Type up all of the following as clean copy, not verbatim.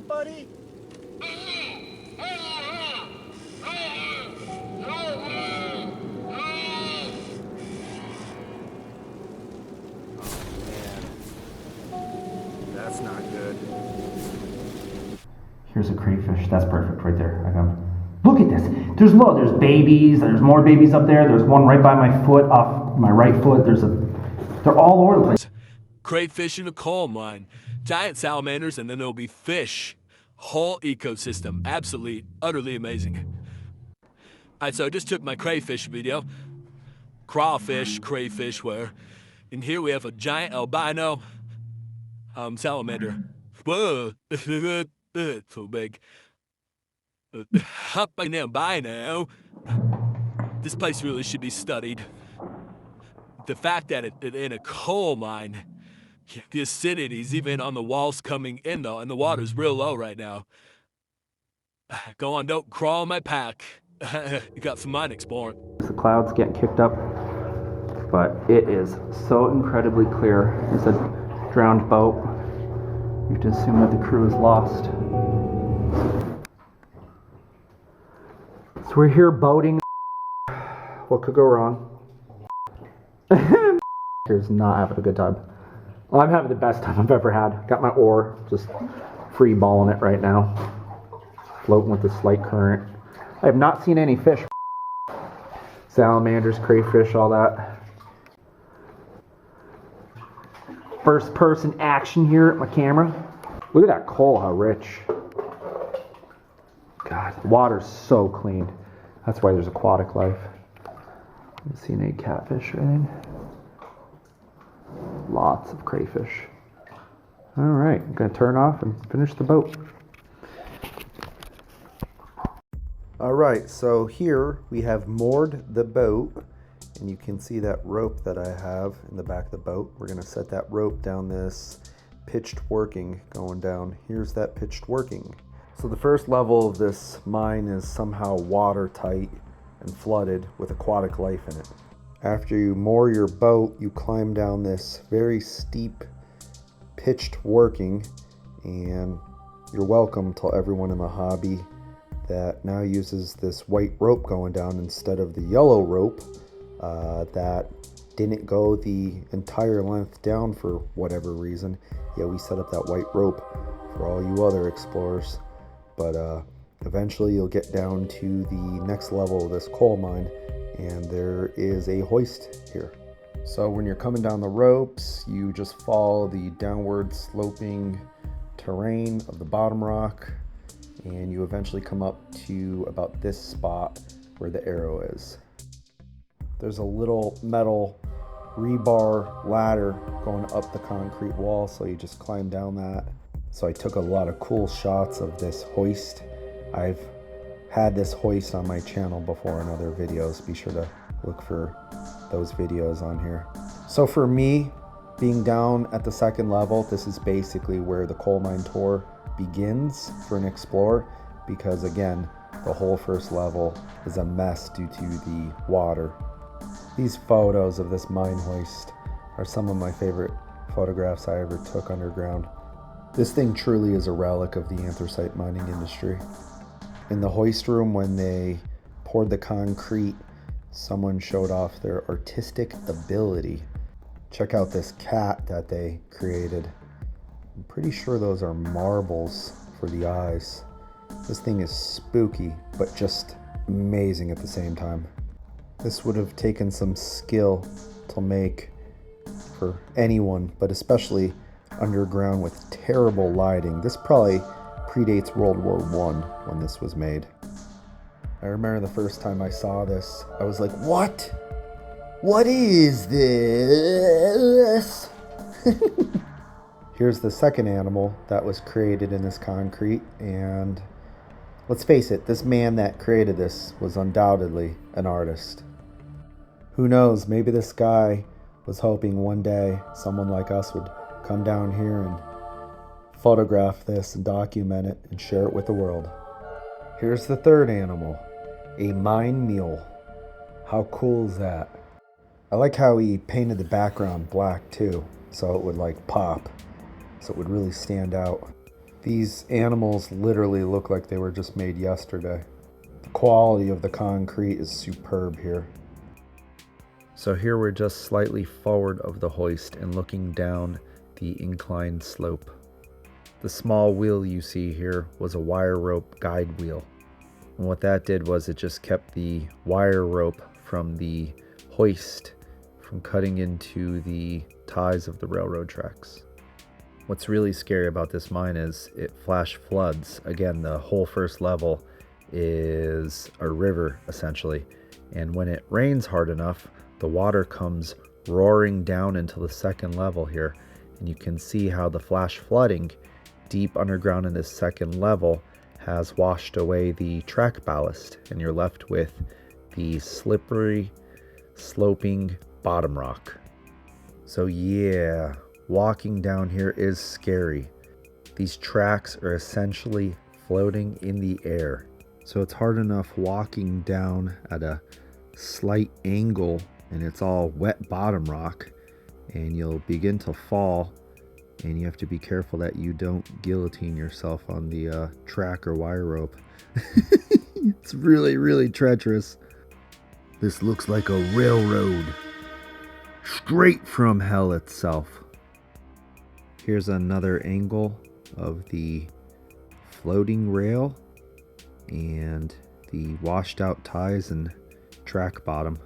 what, buddy? That's not good. Here's a crayfish. That's perfect right there. I got. Look at this. There's babies. There's more babies up there. There's one right by my foot, off my right foot. They're all over the place. Crayfish in a coal mine, giant salamanders, and then there'll be fish. Whole ecosystem. Absolutely, utterly amazing. Alright, so I just took my crayfish video. Crawfish, crayfish, where. And here we have a giant albino salamander. Whoa, so big. Up by now. This place really should be studied. The fact that it in a coal mine, the acidity's even on the walls coming in though, and the water's real low right now. Go on, don't crawl in my pack. You got some mine exploring. The clouds getting kicked up, but it is so incredibly clear. It's a drowned boat. You have to assume that the crew is lost. So we're here boating. What could go wrong? Here's not having a good time. Well, I'm having the best time I've ever had. Got my oar, just free balling it right now. Floating with the slight current. I have not seen any fish. Salamanders, crayfish, all that. First person action here at my camera. Look at that coal, how rich. God, the water's so clean. That's why there's aquatic life. Haven't seen any catfish or anything. Lots of crayfish. All right, I'm gonna turn off and finish the boat. All right, so here we have moored the boat, and you can see that rope that I have in the back of the boat. We're gonna set that rope down this pitched working going down. Here's that pitched working. So the first level of this mine is somehow watertight and flooded with aquatic life in it. After you moor your boat, you climb down this very steep pitched working, and you're welcome to everyone in the hobby that now uses this white rope going down instead of the yellow rope that didn't go the entire length down for whatever reason. Yeah, we set up that white rope for all you other explorers, but eventually you'll get down to the next level of this coal mine, and there is a hoist here. So when you're coming down the ropes, you just follow the downward sloping terrain of the bottom rock, and you eventually come up to about this spot where the arrow is. There's a little metal rebar ladder going up the concrete wall, so you just climb down that. So I took a lot of cool shots of this hoist. I've had this hoist on my channel before in other videos. Be sure to look for those videos on here. So for me, being down at the second level, this is basically where the coal mine tour begins for an explorer, because again, the whole first level is a mess due to the water. These photos of this mine hoist are some of my favorite photographs I ever took underground. This thing truly is a relic of the anthracite mining industry. In the hoist room, when they poured the concrete, someone showed off their artistic ability. Check out this cat that they created. I'm pretty sure those are marbles for the eyes. This thing is spooky, but just amazing at the same time. This would have taken some skill to make for anyone, but especially underground with terrible lighting. This probably predates World War I when this was made. I remember the first time I saw this, I was like, what? What is this? Here's the second animal that was created in this concrete, and let's face it, this man that created this was undoubtedly an artist. Who knows, maybe this guy was hoping one day someone like us would come down here and photograph this and document it and share it with the world. Here's the third animal, a mine mule. How cool is that? I like how he painted the background black too, so it would like pop, so it would really stand out. These animals literally look like they were just made yesterday. The quality of the concrete is superb here. So here we're just slightly forward of the hoist and looking down the inclined slope. The small wheel you see here was a wire rope guide wheel. And what that did was it just kept the wire rope from the hoist from cutting into the ties of the railroad tracks. What's really scary about this mine is it flash floods. Again, the whole first level is a river essentially. And when it rains hard enough, the water comes roaring down into the second level here. And you can see how the flash flooding deep underground in this second level has washed away the track ballast. And you're left with the slippery, sloping bottom rock. So yeah, walking down here is scary. These tracks are essentially floating in the air. So it's hard enough walking down at a slight angle and it's all wet bottom rock and you'll begin to fall and you have to be careful that you don't guillotine yourself on the track or wire rope. It's really, really treacherous. This looks like a railroad straight from hell itself. Here's another angle of the floating rail and the washed out ties and track bottom.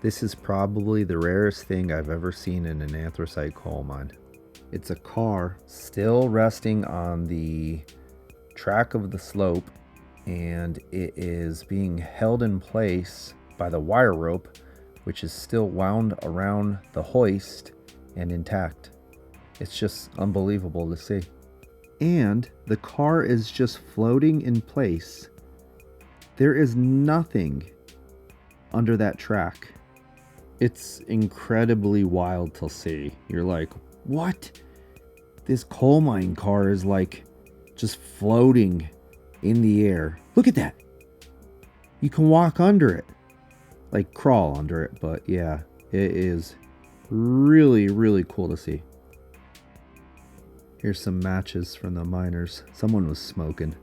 This is probably the rarest thing I've ever seen in an anthracite coal mine. It's a car still resting on the track of the slope and it is being held in place by the wire rope, which is still wound around the hoist and intact. It's just unbelievable to see. And the car is just floating in place. There is nothing under that track. It's incredibly wild to see. You're like, what? This coal mine car is like just floating in the air. Look at that. You can walk under it. Like crawl under it, but yeah, it is really, really cool to see. Here's some matches from the miners. Someone was smoking.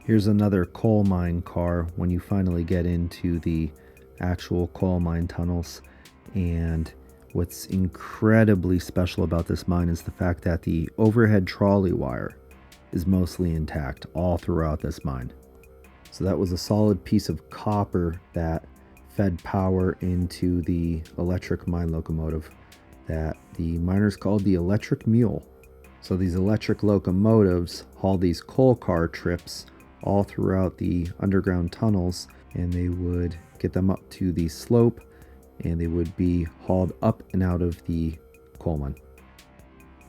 Here's another coal mine car when you finally get into the actual coal mine tunnels. And what's incredibly special about this mine is the fact that the overhead trolley wire is mostly intact all throughout this mine. So that was a solid piece of copper that fed power into the electric mine locomotive that the miners called the electric mule. So these electric locomotives haul these coal car trips all throughout the underground tunnels, and they would get them up to the slope and they would be hauled up and out of the coal mine.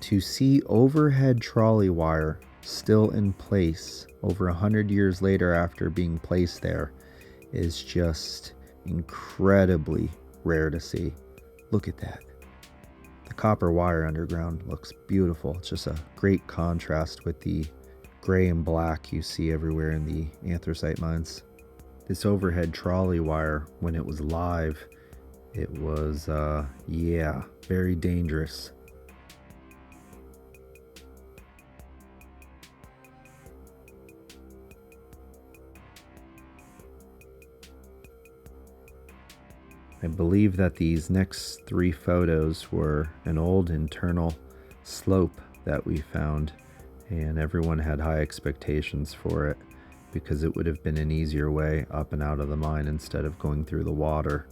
To see overhead trolley wire still in place over 100 years later after being placed there is just incredibly rare to see. Look at that. The copper wire underground looks beautiful. It's just a great contrast with the gray and black you see everywhere in the anthracite mines. This overhead trolley wire, when it was live, it was, very dangerous. I believe that these next 3 photos were an old internal slope that we found, and everyone had high expectations for it because it would have been an easier way up and out of the mine instead of going through the water.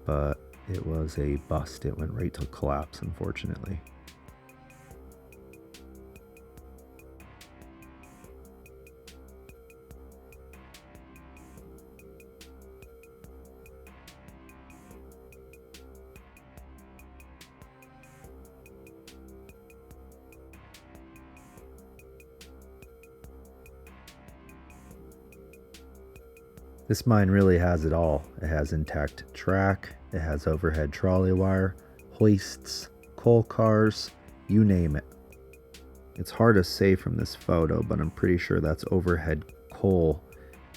But it was a bust. It went right to collapse, unfortunately. This mine really has it all. It has intact track, it has overhead trolley wire, hoists, coal cars, you name it. It's hard to say from this photo, but I'm pretty sure that's overhead coal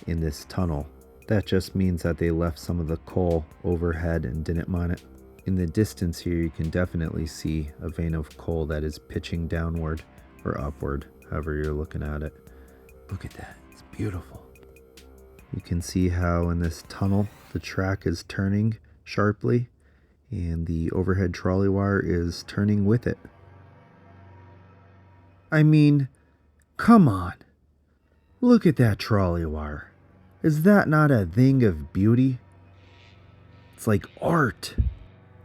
in this tunnel. That just means that they left some of the coal overhead and didn't mine it. In the distance here, you can definitely see a vein of coal that is pitching downward or upward, however you're looking at it. Look at that, it's beautiful. You can see how in this tunnel, the track is turning sharply and the overhead trolley wire is turning with it. I mean, come on. Look at that trolley wire. Is that not a thing of beauty? It's like art.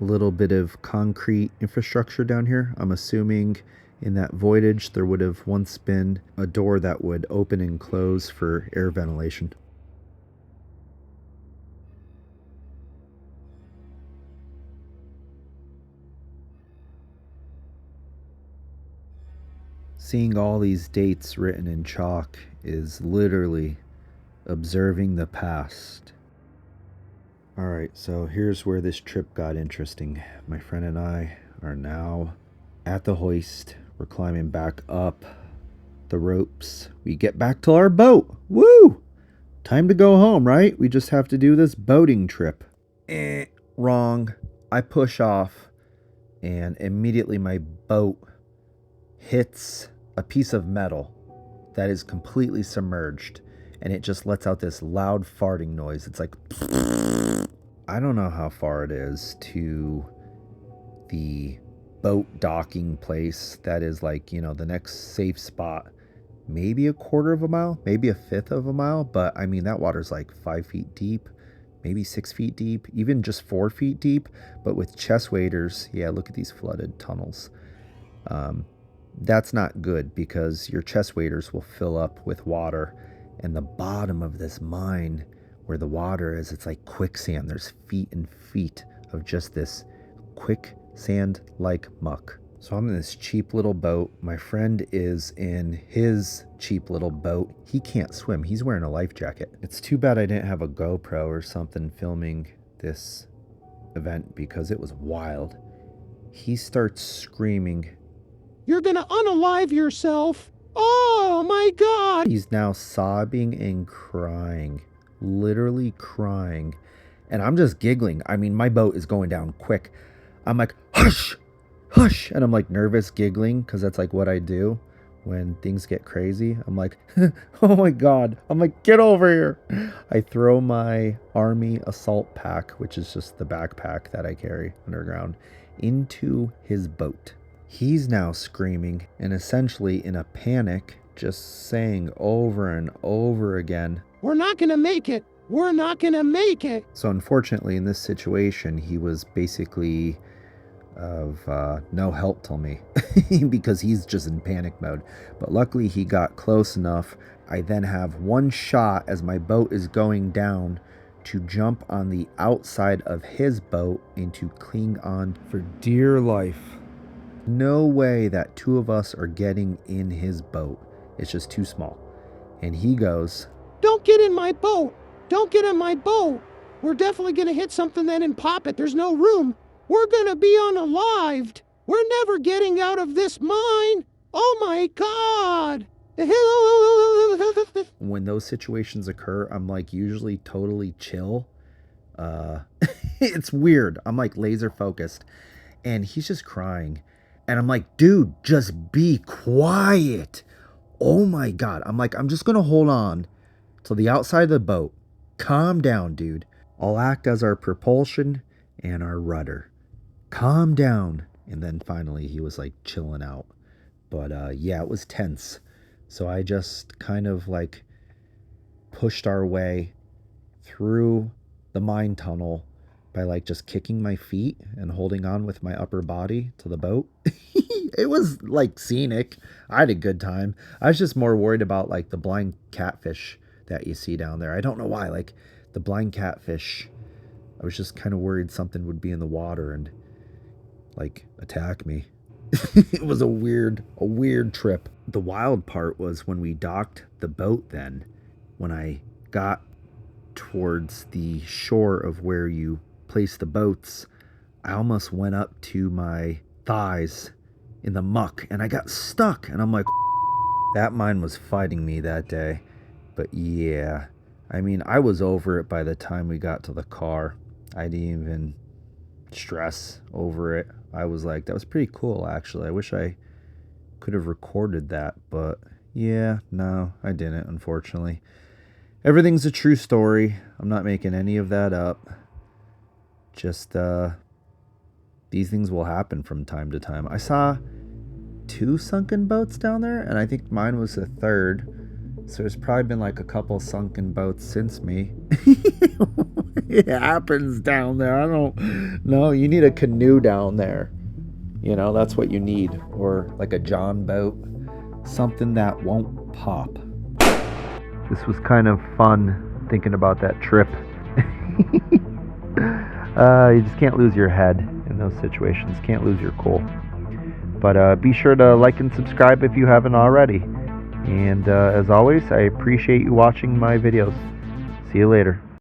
A little bit of concrete infrastructure down here. I'm assuming in that voidage there would have once been a door that would open and close for air ventilation. Seeing all these dates written in chalk is literally observing the past. Alright, so here's where this trip got interesting. My friend and I are now at the hoist. We're climbing back up the ropes. We get back to our boat. Woo! Time to go home, right? We just have to do this boating trip. Wrong. I push off and immediately my boat hits a piece of metal that is completely submerged. And it just lets out this loud farting noise. It's like... I don't know how far it is to the boat docking place that is like, you know, the next safe spot. Maybe a quarter of a mile, maybe a fifth of a mile. But I mean, that water's like 5 feet deep, maybe 6 feet deep, even just 4 feet deep. But with chest waders, yeah, look at these flooded tunnels. That's not good because your chest waders will fill up with water. And the bottom of this mine where the water is, it's like quicksand. There's feet and feet of just this quicksand-like muck. So I'm in this cheap little boat. My friend is in his cheap little boat. He can't swim. He's wearing a life jacket. It's too bad I didn't have a GoPro or something filming this event because it was wild. He starts screaming, "You're gonna unalive yourself! Oh my God!" He's now sobbing and crying, literally crying. And I'm just giggling. I mean, my boat is going down quick. I'm like, hush, hush. And I'm like nervous giggling because that's like what I do when things get crazy. I'm like, oh my God. I'm like, get over here. I throw my army assault pack, which is just the backpack that I carry underground, into his boat. He's now screaming and essentially in a panic, just saying over and over again, "We're not gonna make it! We're not gonna make it!" So unfortunately in this situation, he was basically of no help to me because he's just in panic mode. But luckily he got close enough. I then have one shot as my boat is going down to jump on the outside of his boat and to cling on for dear life. No way that two of us are getting in his boat. It's just too small. And he goes, "Don't get in my boat! Don't get in my boat! We're definitely gonna hit something then and pop it. There's no room. We're gonna be unalived. We're never getting out of this mine. Oh my God!" When those situations occur, I'm like usually totally chill. It's weird. I'm like laser focused. And he's just crying. And I'm like, dude, just be quiet. Oh my God. I'm like, I'm just going to hold on to the outside of the boat. Calm down, dude. I'll act as our propulsion and our rudder. Calm down. And then finally he was like chilling out. But yeah, it was tense. So I just kind of like pushed our way through the mine tunnel by like just kicking my feet and holding on with my upper body to the boat. It was like scenic. I had a good time. I was just more worried about like the blind catfish that you see down there. I don't know why. Like the blind catfish, I was just kind of worried something would be in the water and like attack me. It was a weird trip. The wild part was when we docked the boat then, when I got towards the shore of where you place the boats, I almost went up to my thighs in the muck and I got stuck. And I'm like, that mine was fighting me that day. But yeah, I mean, I was over it by the time we got to the car. I didn't even stress over it. I was like, that was pretty cool, actually. I wish I could have recorded that, but yeah, no, I didn't, unfortunately. Everything's a true story. I'm not making any of that up. Just, these things will happen from time to time. I saw 2 sunken boats down there, and I think mine was the 3rd. So there's probably been like a couple sunken boats since me. It happens down there. I don't know. You need a canoe down there. You know, that's what you need. Or like a John boat. Something that won't pop. This was kind of fun thinking about that trip. You just can't lose your head in those situations. Can't lose your cool. But be sure to like and subscribe if you haven't already. And as always, I appreciate you watching my videos. See you later.